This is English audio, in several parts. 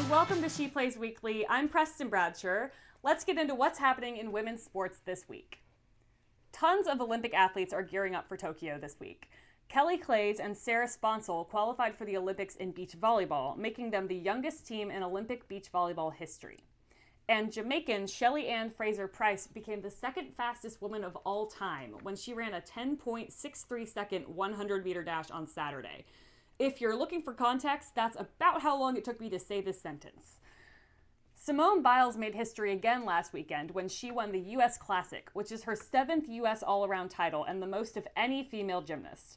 and welcome to She Plays Weekly. I'm Preston Bradshaw. Let's get into what's happening in women's sports this week. Tons of Olympic athletes are gearing up for Tokyo this week. Kelly Claes and Sarah Sponsel qualified for the Olympics in beach volleyball, making them the youngest team in Olympic beach volleyball history. And Jamaican Shelly Ann Fraser-Price became the second fastest woman of all time when she ran a 10.63 second 100-meter dash on Saturday. If you're looking for context, that's about how long it took me to say this sentence. Simone Biles made history again last weekend when she won the U.S. Classic, which is her 7th U.S. all-around title and the most of any female gymnast.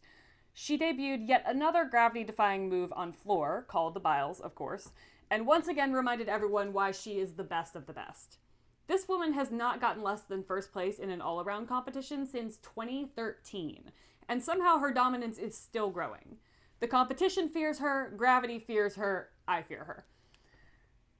She debuted yet another gravity-defying move on floor, called the Biles, of course, and once again reminded everyone why she is the best of the best. This woman has not gotten less than first place in an all-around competition since 2013, and somehow her dominance is still growing. The competition fears her, gravity fears her, I fear her.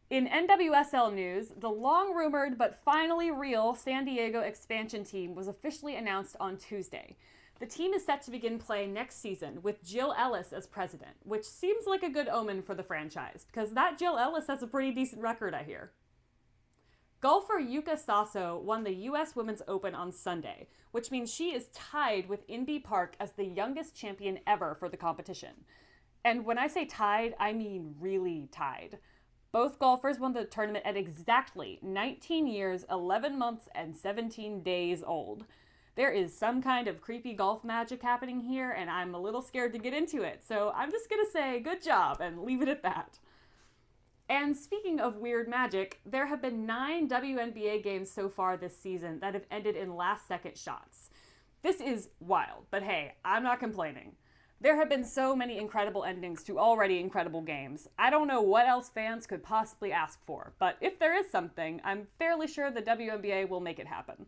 In NWSL news, the long-rumored but finally real San Diego expansion team was officially announced on Tuesday. The team is set to begin play next season with Jill Ellis as president, which seems like a good omen for the franchise, because that Jill Ellis has a pretty decent record, I hear. Golfer Yuka Saso won the U.S. Women's Open on Sunday, which means she is tied with Inbee Park as the youngest champion ever for the competition. And when I say tied, I mean really tied. Both golfers won the tournament at exactly 19 years, 11 months, and 17 days old. There is some kind of creepy golf magic happening here, and I'm a little scared to get into it, so I'm just gonna say good job and leave it at that. And speaking of weird magic, there have been 9 WNBA games so far this season that have ended in last-second shots. This is wild, but hey, I'm not complaining. There have been so many incredible endings to already incredible games. I don't know what else fans could possibly ask for, but if there is something, I'm fairly sure the WNBA will make it happen.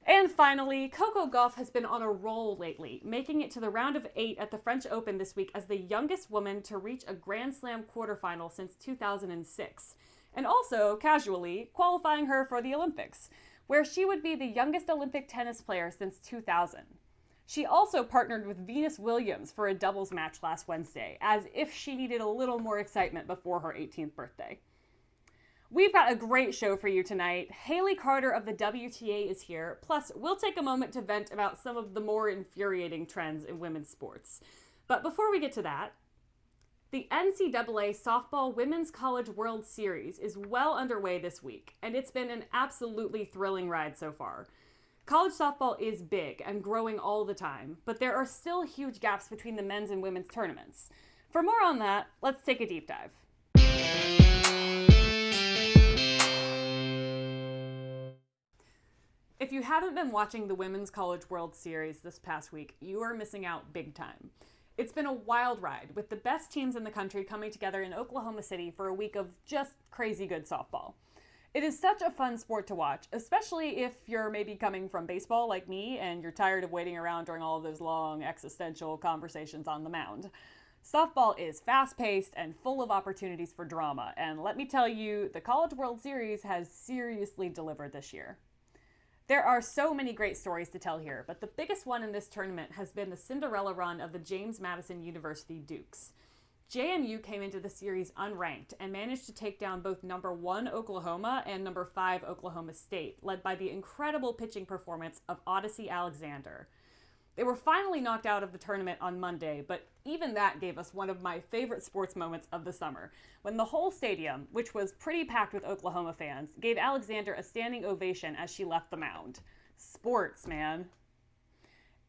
And finally, Coco Goff has been on a roll lately, making it to the round of 8 at the French Open this week as the youngest woman to reach a Grand Slam quarterfinal since 2006, and also, casually, qualifying her for the Olympics, where she would be the youngest Olympic tennis player since 2000. She also partnered with Venus Williams for a doubles match last Wednesday, as if she needed a little more excitement before her 18th birthday. We've got a great show for you tonight. Hayley Carter of the WTA is here, plus we'll take a moment to vent about some of the more infuriating trends in women's sports. But before we get to that, the NCAA Softball Women's College World Series is well underway this week, and it's been an absolutely thrilling ride so far. College softball is big and growing all the time, but there are still huge gaps between the men's and women's tournaments. For more on that, let's take a deep dive. If you haven't been watching the Women's College World Series this past week, you are missing out big time. It's been a wild ride, with the best teams in the country coming together in Oklahoma City for a week of just crazy good softball. It is such a fun sport to watch, especially if you're maybe coming from baseball like me and you're tired of waiting around during all of those long existential conversations on the mound. Softball is fast-paced and full of opportunities for drama, and let me tell you, the College World Series has seriously delivered this year. There are so many great stories to tell here, but the biggest one in this tournament has been the Cinderella run of the James Madison University Dukes. JMU came into the series unranked and managed to take down both number 1 Oklahoma and number 5 Oklahoma State, led by the incredible pitching performance of Odyssey Alexander. They were finally knocked out of the tournament on Monday, but even that gave us one of my favorite sports moments of the summer, when the whole stadium, which was pretty packed with Oklahoma fans, gave Alexander a standing ovation as she left the mound. Sports, man.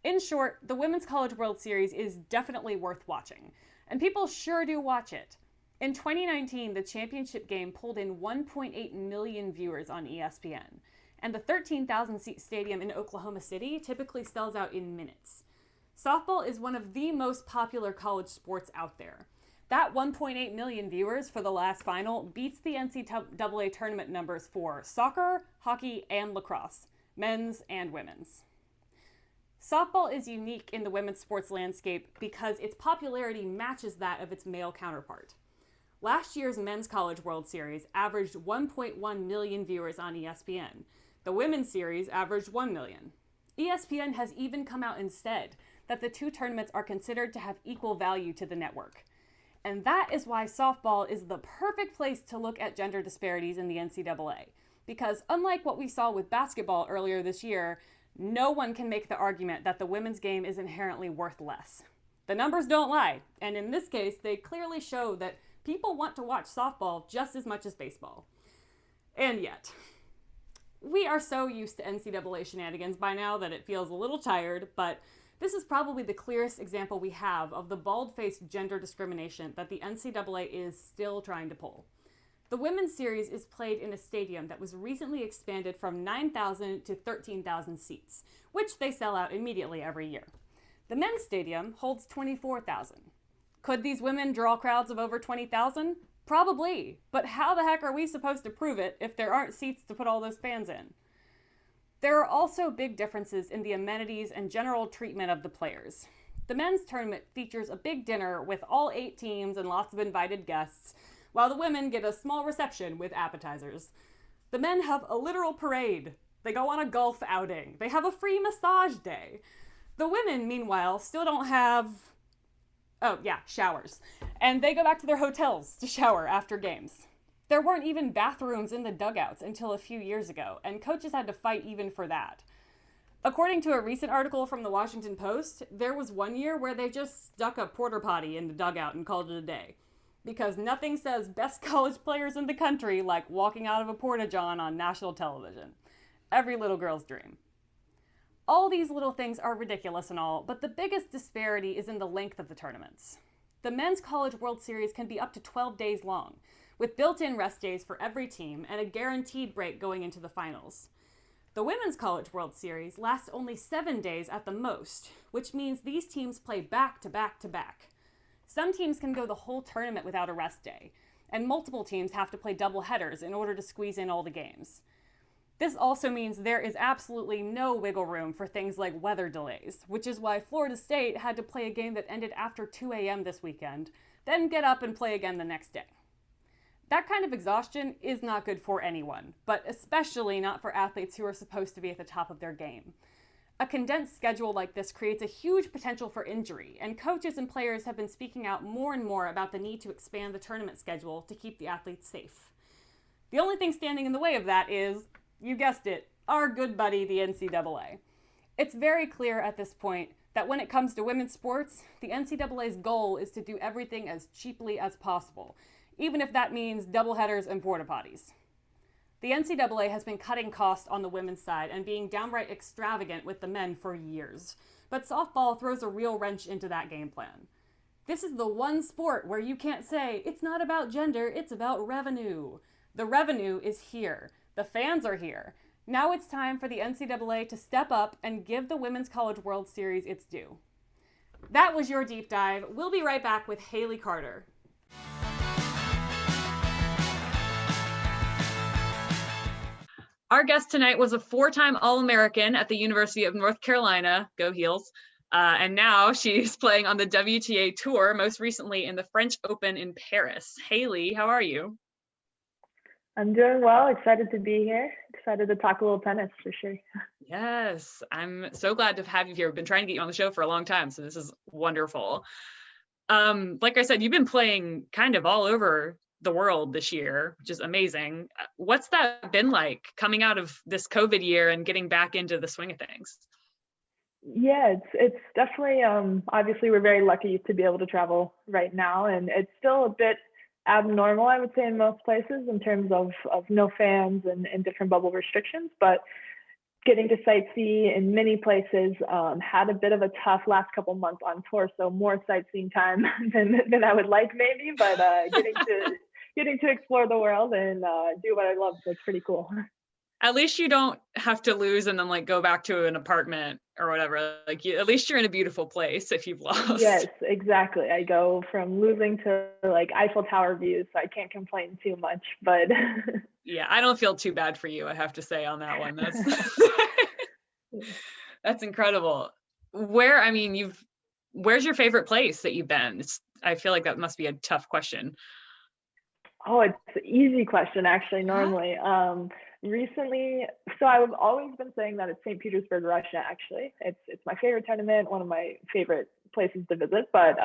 In short, the Women's College World Series is definitely worth watching, and people sure do watch it. In 2019, the championship game pulled in 1.8 million viewers on ESPN. And the 13,000-seat stadium in Oklahoma City typically sells out in minutes. Softball is one of the most popular college sports out there. That 1.8 million viewers for the last final beats the NCAA tournament numbers for soccer, hockey, and lacrosse, men's and women's. Softball is unique in the women's sports landscape because its popularity matches that of its male counterpart. Last year's Men's College World Series averaged 1.1 million viewers on ESPN. The Women's Series averaged 1 million. ESPN has even come out and said that the two tournaments are considered to have equal value to the network. And that is why softball is the perfect place to look at gender disparities in the NCAA. Because unlike what we saw with basketball earlier this year, no one can make the argument that the women's game is inherently worth less. The numbers don't lie, and in this case, they clearly show that people want to watch softball just as much as baseball. And yet, we are so used to NCAA shenanigans by now that it feels a little tired, but this is probably the clearest example we have of the bald-faced gender discrimination that the NCAA is still trying to pull. The women's series is played in a stadium that was recently expanded from 9,000 to 13,000 seats, which they sell out immediately every year. The men's stadium holds 24,000. Could these women draw crowds of over 20,000? Probably, but how the heck are we supposed to prove it if there aren't seats to put all those fans in? There are also big differences in the amenities and general treatment of the players. The men's tournament features a big dinner with all 8 teams and lots of invited guests, while the women get a small reception with appetizers. The men have a literal parade. They go on a golf outing. They have a free massage day. The women, meanwhile, still don't have, showers. And they go back to their hotels to shower after games. There weren't even bathrooms in the dugouts until a few years ago, and coaches had to fight even for that. According to a recent article from the Washington Post, there was one year where they just stuck a porta potty in the dugout and called it a day. Because nothing says best college players in the country like walking out of a porta-john on national television. Every little girl's dream. All these little things are ridiculous and all, but the biggest disparity is in the length of the tournaments. The Men's College World Series can be up to 12 days long, with built-in rest days for every team and a guaranteed break going into the finals. The Women's College World Series lasts only 7 days at the most, which means these teams play back to back to back. Some teams can go the whole tournament without a rest day, and multiple teams have to play double headers in order to squeeze in all the games. This also means there is absolutely no wiggle room for things like weather delays, which is why Florida State had to play a game that ended after 2 a.m. this weekend, then get up and play again the next day. That kind of exhaustion is not good for anyone, but especially not for athletes who are supposed to be at the top of their game. A condensed schedule like this creates a huge potential for injury, and coaches and players have been speaking out more and more about the need to expand the tournament schedule to keep the athletes safe. The only thing standing in the way of that is, you guessed it, our good buddy, the NCAA. It's very clear at this point that when it comes to women's sports, the NCAA's goal is to do everything as cheaply as possible, even if that means doubleheaders and porta potties. The NCAA has been cutting costs on the women's side and being downright extravagant with the men for years, but softball throws a real wrench into that game plan. This is the one sport where you can't say, it's not about gender, it's about revenue. The revenue is here. The fans are here. Now it's time for the NCAA to step up and give the Women's College World Series its due. That was your deep dive. We'll be right back with Hayley Carter. Our guest tonight was a 4-time All-American at the University of North Carolina, go Heels, and now she's playing on the WTA Tour, most recently in the French Open in Paris. Hayley, how are you? I'm doing well, excited to be here, excited to talk a little tennis for sure. Yes, I'm so glad to have you here. I've been trying to get you on the show for a long time, so this is wonderful. Like I said, you've been playing kind of all over the world this year, which is amazing. What's that been like coming out of this COVID year and getting back into the swing of things? Yeah, it's definitely, obviously we're very lucky to be able to travel right now, and it's still a bit abnormal, I would say, in most places in terms of no fans and different bubble restrictions, but getting to sightsee in many places, had a bit of a tough last couple months on tour, so more sightseeing time than I would like maybe, but getting to explore the world and do what I love, so it's pretty cool. At least you don't have to lose and then like go back to an apartment or whatever. Like at least you're in a beautiful place if you've lost. Yes, exactly. I go from losing to like Eiffel Tower views, so I can't complain too much. But yeah, I don't feel too bad for you, I have to say on that one. That's incredible. Where's your favorite place that you've been? I feel like that must be a tough question. Oh, it's an easy question actually. Normally, Recently, so I've always been saying that it's St. Petersburg, Russia. Actually, it's my favorite tournament, one of my favorite places to visit. But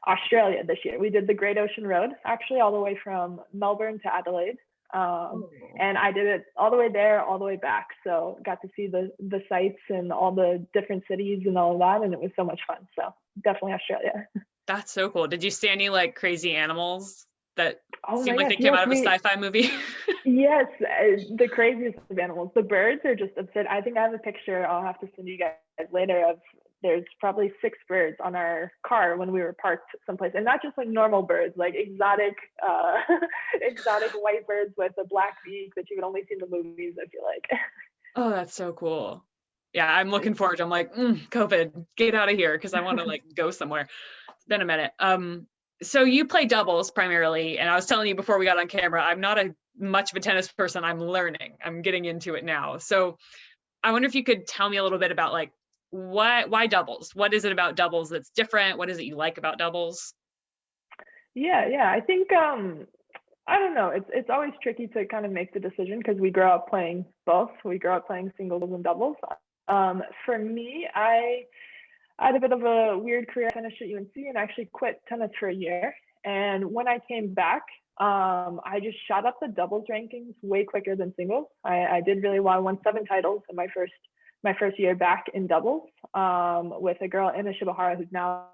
Australia this year, we did the Great Ocean Road, actually, all the way from Melbourne to Adelaide, and I did it all the way there, all the way back. So got to see the sights and all the different cities and all of that, and it was so much fun. So definitely Australia. That's so cool. Did you see any like crazy animals that Oh seemed my like gosh, they came yes, out of a sci-fi movie? yes, the craziest of animals. The birds are just absurd. I think I have a picture I'll have to send you guys later of there's probably 6 birds on our car when we were parked someplace, and not just like normal birds, like exotic, exotic white birds with a black beak that you would only see in the movies. I feel like. Oh, that's so cool. Yeah, I'm looking forward to. I'm like, COVID, get out of here because I want to like go somewhere. It's been a minute. So you play doubles primarily, and I was telling you before we got on camera, I'm not much of a tennis person. I'm learning. I'm getting into it now. So I wonder if you could tell me a little bit about like why doubles? What is it about doubles that's different? What is it you like about doubles? Yeah. I think I don't know. It's always tricky to kind of make the decision because we grow up playing both. We grow up playing singles and doubles. For me, I had a bit of a weird career. I finished at UNC and actually quit tennis for a year. And when I came back, I just shot up the doubles rankings way quicker than singles. I did really well. I won 7 titles in my first year back in doubles, with a girl, Ina Shibahara, who's now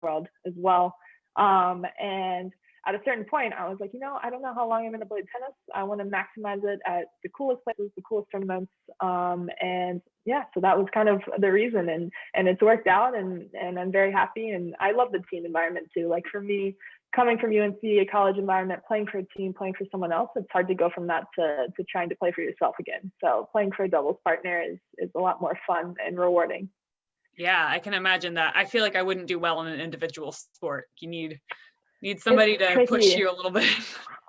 world as well. And at a certain point, I was like, I don't know how long I'm going to play tennis. I want to maximize it at the coolest places, the coolest tournaments. And yeah, so that was kind of the reason. And it's worked out, and I'm very happy. And I love the team environment too. Like for me, coming from UNC, a college environment, playing for a team, playing for someone else, it's hard to go from that to trying to play for yourself again. So playing for a doubles partner is a lot more fun and rewarding. Yeah, I can imagine that. I feel like I wouldn't do well in an individual sport. You need somebody to push you a little bit.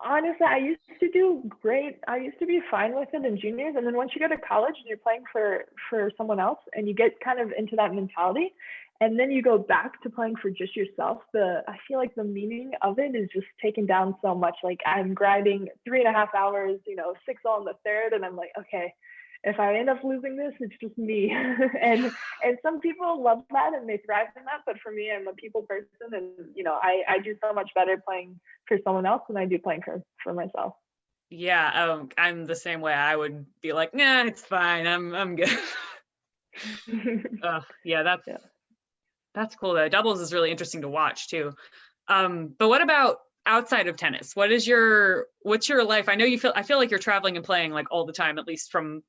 Honestly, I used to do great. I used to be fine with it in juniors. And then once you go to college and you're playing for someone else and you get kind of into that mentality, and then you go back to playing for just yourself, I feel like the meaning of it is just taken down so much. Like I'm grinding 3.5 hours, 6 all in the third. And I'm like, okay, if I end up losing this, it's just me. and some people love that and they thrive in that. But for me, I'm a people person, and I do so much better playing for someone else than I do playing for myself. Yeah, I'm the same way. I would be like, nah, it's fine. I'm good. Yeah, that's cool though. Doubles is really interesting to watch too. But what about outside of tennis? What's your life? I feel like you're traveling and playing like all the time, at least from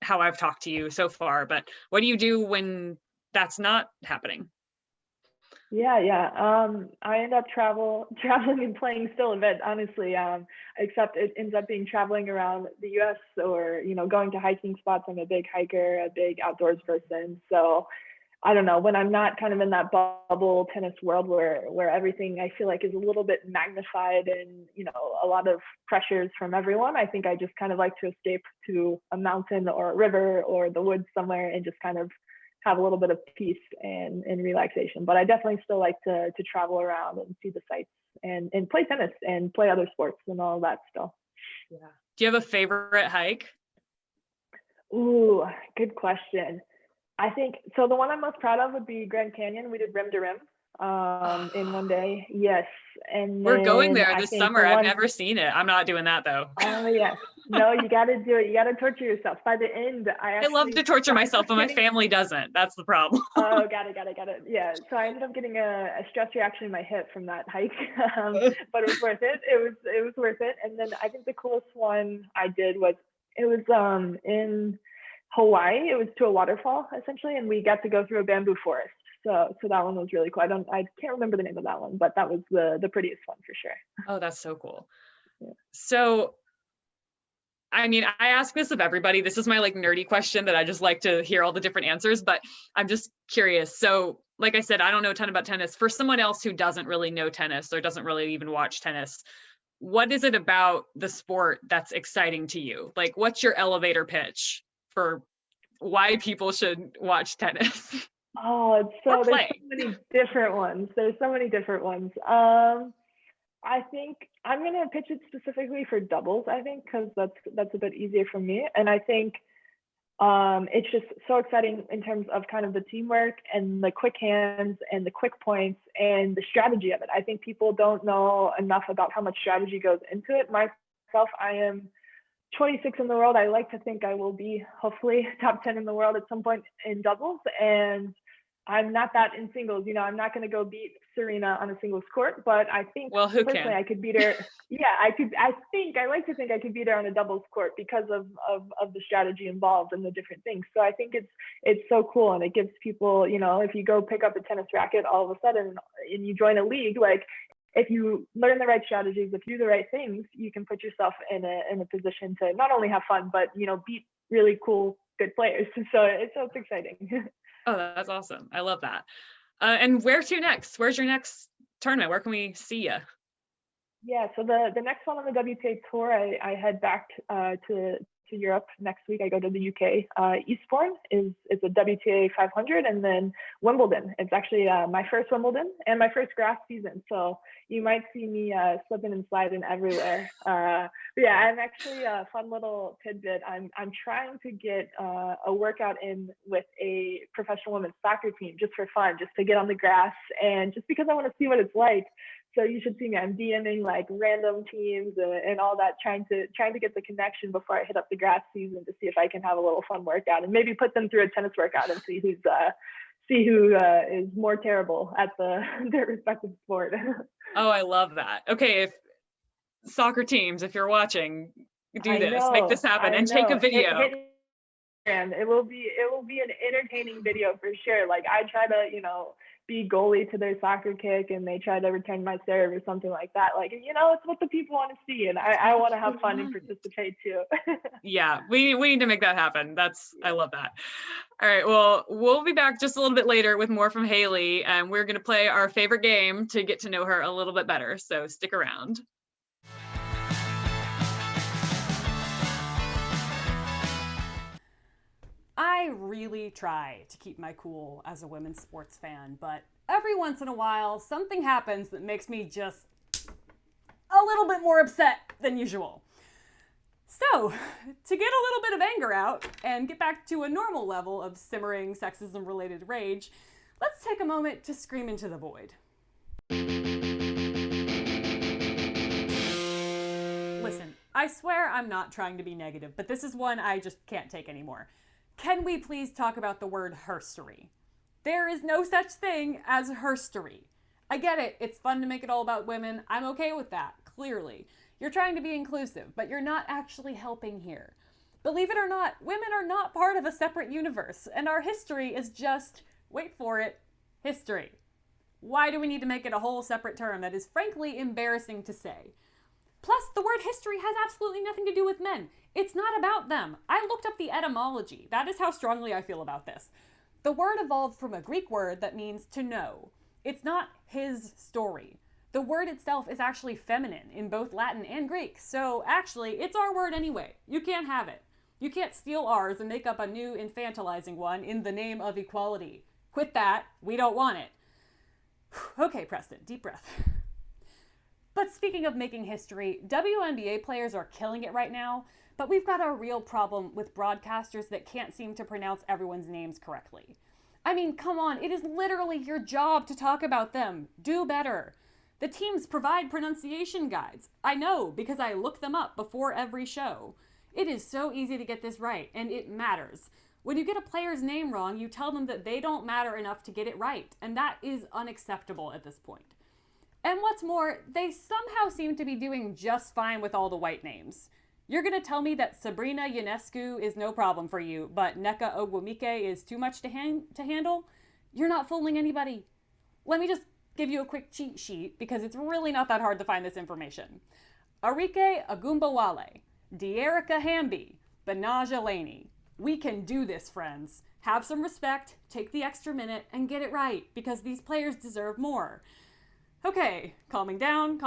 how I've talked to you so far, but what do you do when that's not happening? Yeah. I end up traveling and playing still a bit, honestly. Except it ends up being traveling around the US or, going to hiking spots. I'm a big hiker, a big outdoors person. So I don't know, when I'm not kind of in that bubble tennis world where everything I feel like is a little bit magnified and, a lot of pressures from everyone, I think I just kind of like to escape to a mountain or a river or the woods somewhere and just kind of have a little bit of peace and relaxation. But I definitely still like to travel around and see the sights and play tennis and play other sports and all that stuff. Yeah. Do you have a favorite hike? Ooh, good question. I think so. The one I'm most proud of would be Grand Canyon. We did rim to rim in one day. Yes, and we're going there I this think summer. I've never seen it. I'm not doing that though. Oh yes, no, you got to do it. You got to torture yourself. By the end, I love to torture myself, but my family doesn't. That's the problem. Oh, got it. Yeah. So I ended up getting a stress reaction in my hip from that hike, but it was worth it. It was worth it. And then I think the coolest one I did was in Hawaii. It was to a waterfall essentially, and we got to go through a bamboo forest. So that one was really cool. I can't remember the name of that one, but that was the prettiest one for sure. Oh, that's so cool. Yeah. So, I mean, I ask this of everybody. This is my like nerdy question that I just like to hear all the different answers, but I'm just curious. So, like I said, I don't know a ton about tennis. For someone else who doesn't really know tennis or doesn't really even watch tennis, what is it about the sport that's exciting to you? Like, what's your elevator pitch for why people should watch tennis? Oh, there's so many different ones. I think I'm gonna pitch it specifically for doubles, I think, because that's a bit easier for me. And I think it's just so exciting in terms of kind of the teamwork and the quick hands and the quick points and the strategy of it. I think people don't know enough about how much strategy goes into it. Myself, I am 26 in the world. I like to think I will be hopefully top 10 in the world at some point in doubles. And I'm not that in singles. I'm not going to go beat Serena on a singles court, but I think Well, who personally can? I could beat her. Yeah, I could. I like to think I could beat her on a doubles court because of the strategy involved and the different things. So I think it's so cool, and it gives people, if you go pick up a tennis racket all of a sudden and you join a league, like if you learn the right strategies, if you do the right things, you can put yourself in a position to not only have fun, but beat really cool, good players. So it's exciting. Oh, that's awesome. I love that. And where to next? Where's your next tournament? Where can we see you? Yeah, so the next one on the WTA tour, I head back to Europe next week. I go to the UK. Eastbourne is a WTA 500, and then Wimbledon. It's actually my first Wimbledon and my first grass season. So you might see me slipping and sliding everywhere. But yeah, I'm actually a fun little tidbit. I'm trying to get a workout in with a professional women's soccer team just for fun, just to get on the grass and just because I want to see what it's like. So you should see me. I'm DMing like random teams and all that, trying to get the connection before I hit up the grass season to see if I can have a little fun workout and maybe put them through a tennis workout and see who is more terrible at their respective sport. Oh, I love that. Okay, if soccer teams, if you're watching, do this, make this happen, and take a video. And it will be an entertaining video for sure. Like I try to be goalie to their soccer kick and they try to return my serve or something like that. Like it's what the people want to see, and I want to have fun and participate too. Yeah, we need to make that happen. I love that. All right, well, we'll be back just a little bit later with more from Hayley, and we're going to play our favorite game to get to know her a little bit better, so stick around. I really try to keep my cool as a women's sports fan, but every once in a while, something happens that makes me just a little bit more upset than usual. So, to get a little bit of anger out and get back to a normal level of simmering sexism-related rage, let's take a moment to scream into the void. Listen, I swear I'm not trying to be negative, but this is one I just can't take anymore. Can we please talk about the word herstory? There is no such thing as herstory. I get it, it's fun to make it all about women. I'm okay with that, clearly. You're trying to be inclusive, but you're not actually helping here. Believe it or not, women are not part of a separate universe, and our history is just, wait for it, history. Why do we need to make it a whole separate term that is frankly embarrassing to say? Plus, the word history has absolutely nothing to do with men. It's not about them. I looked up the etymology. That is how strongly I feel about this. The word evolved from a Greek word that means to know. It's not his story. The word itself is actually feminine in both Latin and Greek, so actually, it's our word anyway. You can't have it. You can't steal ours and make up a new infantilizing one in the name of equality. Quit that. We don't want it. Okay, Preston, deep breath. But speaking of making history, WNBA players are killing it right now, but we've got a real problem with broadcasters that can't seem to pronounce everyone's names correctly. I mean, come on, it is literally your job to talk about them. Do better. The teams provide pronunciation guides. I know, because I look them up before every show. It is so easy to get this right, and it matters. When you get a player's name wrong, you tell them that they don't matter enough to get it right, and that is unacceptable at this point. And what's more, they somehow seem to be doing just fine with all the white names. You're gonna tell me that Sabrina Ionescu is no problem for you, but Nneka Ogwumike is too much to handle? You're not fooling anybody. Let me just give you a quick cheat sheet, because it's really not that hard to find this information. Arike Agumbawale, De'Erica Hamby, Banaja Laney. We can do this, friends. Have some respect, take the extra minute, and get it right, because these players deserve more. Okay, calming down.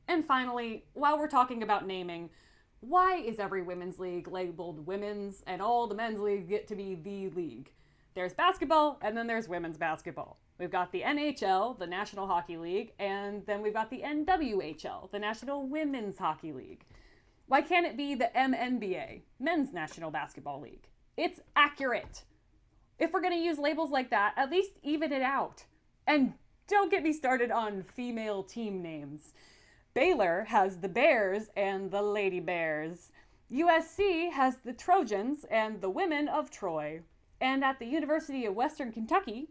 And finally, while we're talking about naming, why is every women's league labeled women's and all the men's leagues get to be the league? There's basketball and then there's women's basketball. We've got the NHL, the National Hockey League, and then we've got the NWHL, the National Women's Hockey League. Why can't it be the MNBA, Men's National Basketball League? It's accurate. If we're going to use labels like that, at least even it out. And don't get me started on female team names. Baylor has the Bears and the Lady Bears. USC has the Trojans and the Women of Troy. And at the University of Western Kentucky,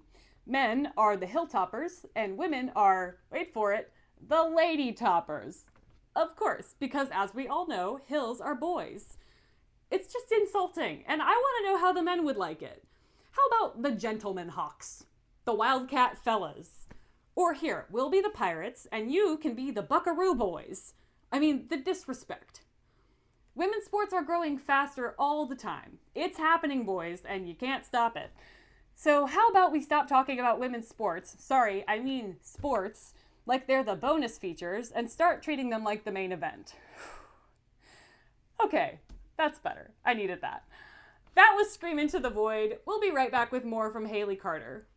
men are the Hilltoppers and women are, wait for it, the Lady Toppers. Of course, because as we all know, hills are boys. It's just insulting, and I want to know how the men would like it. How about the Gentleman Hawks? The Wildcat Fellas? Or here, we'll be the Pirates, and you can be the Buckaroo Boys. I mean, the disrespect. Women's sports are growing faster all the time. It's happening, boys, and you can't stop it. So how about we stop talking about women's sports, sorry, I mean sports, like they're the bonus features, and start treating them like the main event. Okay, that's better. I needed that. That was Scream Into the Void. We'll be right back with more from Hayley Carter.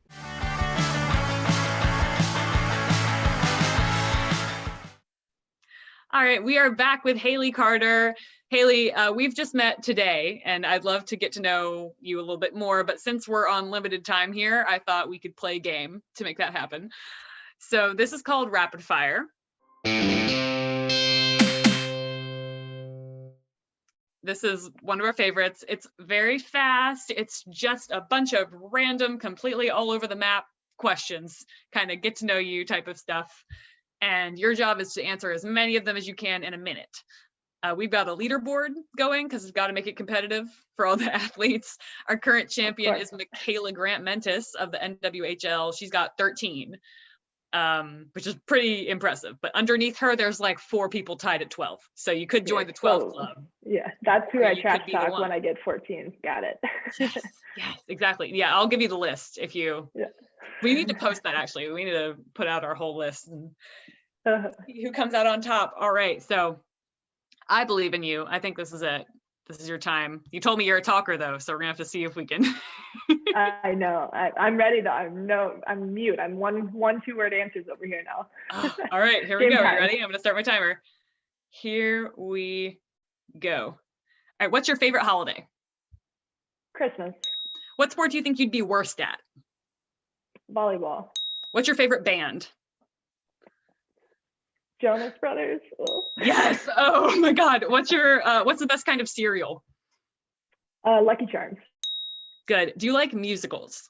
All right, we are back with Hayley Carter. Hayley, we've just met today, and I'd love to get to know you a little bit more, but since we're on limited time here, I thought we could play a game to make that happen. So this is called Rapid Fire. This is one of our favorites. It's very fast. It's just a bunch of random, completely all over the map questions, kind of get to know you type of stuff. And your job is to answer as many of them as you can in a minute. We've got a leaderboard going because we've got to make it competitive for all the athletes. Our current champion is Michaela Grant-Mentis of the NWHL. She's got 13, which is pretty impressive. But underneath her, there's like 4 people tied at 12. So you could join the 12 club. Yeah, that's who I trash talk when I get 14. Got it. Yes, exactly. Yeah, I'll give you the list if you. Yeah. We need to post that actually. We need to put out our whole list and see who comes out on top. All right, so I believe in you. I think this is it. This is your time. You told me you're a talker though, so we're gonna have to see if we can. I know. I'm ready to. I'm mute. I'm one 2-word answers over here now. All right, here we go. Are you ready? I'm gonna start my timer. Here we go. All right, what's your favorite holiday? Christmas. What sport do you think you'd be worst at? Volleyball. What's your favorite band? Jonas Brothers. Oh. Yes. Oh my God. What's the best kind of cereal? Lucky Charms. Good. Do you like musicals?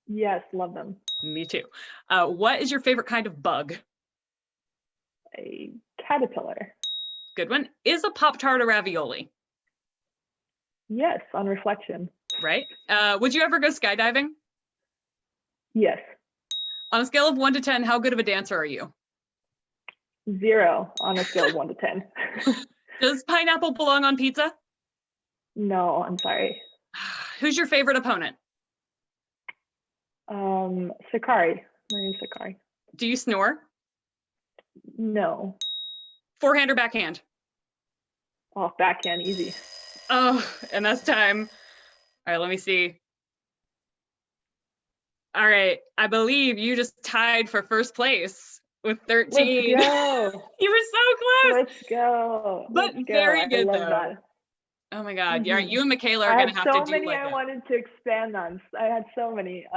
Yes, love them. Me too. What is your favorite kind of bug? A caterpillar. Good one. Is a Pop-Tart a ravioli? Yes, on reflection. Right. Would you ever go skydiving? Yes. On a scale of 1 to 10, how good of a dancer are you? 0 on a scale of 1 to 10. Does pineapple belong on pizza? No, I'm sorry. Who's your favorite opponent? Sakari. My name's Sakari. Do you snore? No. Forehand or backhand? Oh, backhand, easy. Oh, and that's time. All right, let me see. All right, I believe you just tied for first place with 13. Let's go. You were so close. Let's go. But Let's very go. good I love though. That. Oh my God. Mm-hmm. Yeah, you and Michaela are going to have to do so many like I that. wanted to expand on. I had so many.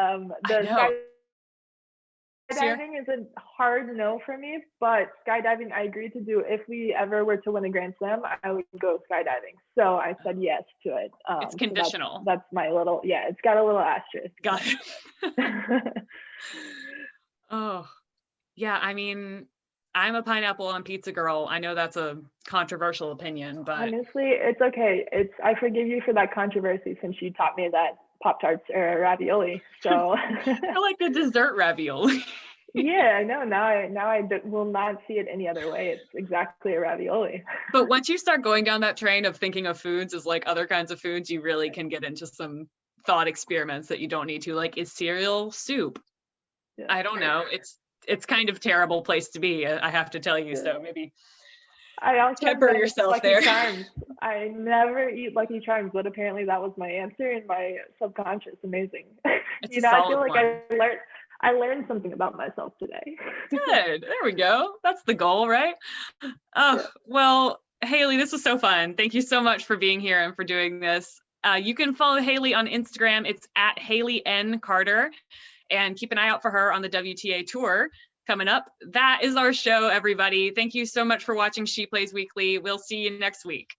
Skydiving is a hard no for me, but skydiving I agreed to do. If we ever were to win a Grand Slam, I would go skydiving. So I said yes to it. It's conditional. So that's my little, it's got a little asterisk. Got it. Oh, yeah. I mean, I'm a pineapple on pizza girl. I know that's a controversial opinion, but honestly, it's okay. I forgive you for that controversy since you taught me that Pop-Tarts are ravioli. So I like the dessert ravioli. Yeah, I know. Now I will not see it any other way. It's exactly a ravioli. But once you start going down that train of thinking of foods as like other kinds of foods, you really can get into some thought experiments that you don't need to. Like, is cereal soup? Yeah. I don't know. It's kind of terrible place to be, I have to tell you. Yeah. So maybe I also temper yourself Lucky there. Charms. I never eat Lucky Charms, but apparently that was my answer in my subconscious. Amazing. It's I feel like I I learned something about myself today. Good. There we go. That's the goal, right? Oh, well, Hayley, this was so fun. Thank you so much for being here and for doing this. You can follow Hayley on Instagram. It's at Hayley N. Carter. And keep an eye out for her on the WTA tour coming up. That is our show, everybody. Thank you so much for watching She Plays Weekly. We'll see you next week.